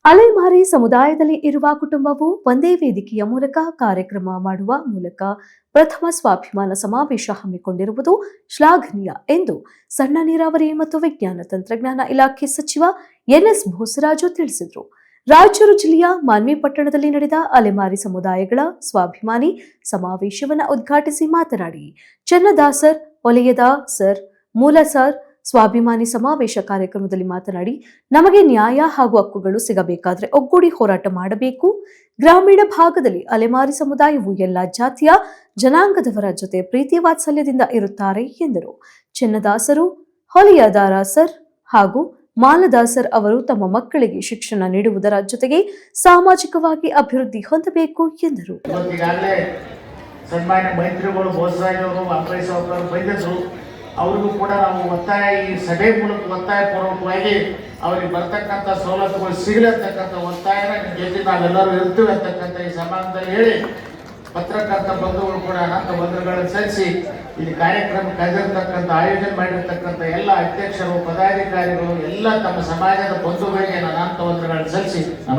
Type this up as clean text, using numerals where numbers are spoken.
ಅಲೆಮಾರಿ ಸಮುದಾಯದಲ್ಲಿ ಇರುವ ಕುಟುಂಬವು ಒಂದೇ ವೇದಿಕೆಯ ಮೂಲಕ ಕಾರ್ಯಕ್ರಮ ಮಾಡುವ ಮೂಲಕ ಪ್ರಥಮ ಸ್ವಾಭಿಮಾನ ಸಮಾವೇಶ ಹಮ್ಮಿಕೊಂಡಿರುವುದು ಶ್ಲಾಘನೀಯ ಎಂದು ಸಣ್ಣ ನೀರಾವರಿ ಮತ್ತು ವಿಜ್ಞಾನ ತಂತ್ರಜ್ಞಾನ ಇಲಾಖೆ ಸಚಿವ ಎನ್ಎಸ್ ಬೋಸರಾಜು ತಿಳಿಸಿದರು. ರಾಯಚೂರು ಜಿಲ್ಲೆಯ ಮಾನ್ವಿ ಪಟ್ಟಣದಲ್ಲಿ ನಡೆದ ಅಲೆಮಾರಿ ಸಮುದಾಯಗಳ ಸ್ವಾಭಿಮಾನಿ ಸಮಾವೇಶವನ್ನು ಉದ್ಘಾಟಿಸಿ ಮಾತನಾಡಿ, ಚನ್ನದಾಸರ್, ಒಲೆಯದ ಸರ್, ಮೂಲ ಸರ್ ಸ್ವಾಭಿಮಾನಿ ಸಮಾವೇಶ ಕಾರ್ಯಕ್ರಮದಲ್ಲಿ ಮಾತನಾಡಿ, ನಮಗೆ ನ್ಯಾಯ ಹಾಗೂ ಹಕ್ಕುಗಳು ಸಿಗಬೇಕಾದರೆ ಒಗ್ಗೂಡಿ ಹೋರಾಟ ಮಾಡಬೇಕು. ಗ್ರಾಮೀಣ ಭಾಗದಲ್ಲಿ ಅಲೆಮಾರಿ ಸಮುದಾಯವು ಎಲ್ಲ ಜಾತಿಯ ಜನಾಂಗದವರ ಜೊತೆ ಪ್ರೀತಿ ವಾತ್ಸಲ್ಯದಿಂದ ಇರುತ್ತಾರೆ ಎಂದರು. ಚನ್ನದಾಸರು, ಹೊಲೆಯದಾರ ಸರ್ ಹಾಗೂ ಮಾಲದಾಸರ್ ಅವರು ತಮ್ಮ ಮಕ್ಕಳಿಗೆ ಶಿಕ್ಷಣ ನೀಡುವುದರ ಜೊತೆಗೆ ಸಾಮಾಜಿಕವಾಗಿ ಅಭಿವೃದ್ಧಿ ಹೊಂದಬೇಕು ಎಂದರು. ಅವ್ರಿಗೂ ಕೂಡ ನಾವು ಒತ್ತಾಯ ಈ ಸಭೆ ಮೂಲಕ ಒತ್ತಾಯಪೂರ್ವಕವಾಗಿ ಅವ್ರಿಗೆ ಬರ್ತಕ್ಕಂಥ ಸವಲತ್ತುಗಳು ಸಿಗಲಿ ಅಂತಕ್ಕಂಥ ಒತ್ತಾಯನ ನಿಮ್ಮ ಜೊತೆ ನಾವೆಲ್ಲರೂ ಇರ್ತೀವಿ ಅಂತಕ್ಕಂಥ ಈ ಸಮಾರಂಭದಲ್ಲಿ ಹೇಳಿ, ಪತ್ರಕರ್ತ ಬಂಧುಗಳು ಕೂಡ ಅನಂತ ವಂದನೆಗಳನ್ನು ಸಲ್ಲಿಸಿ ಇಲ್ಲಿ ಕಾರ್ಯಕ್ರಮಕ್ಕೆ ಹಾಜರಿರ್ತಕ್ಕಂಥ ಆಯೋಜನೆ ಮಾಡಿರ್ತಕ್ಕಂಥ ಎಲ್ಲ ಅಧ್ಯಕ್ಷರು, ಪದಾಧಿಕಾರಿಗಳು ಎಲ್ಲ ತಮ್ಮ ಸಮಾಜದ ಬಂಧುಗಳಿಗೆ ನಾನು ಅನಂತ ವಂದನೆಗಳನ್ನು ಸಲ್ಲಿಸಿ ನನ್ನ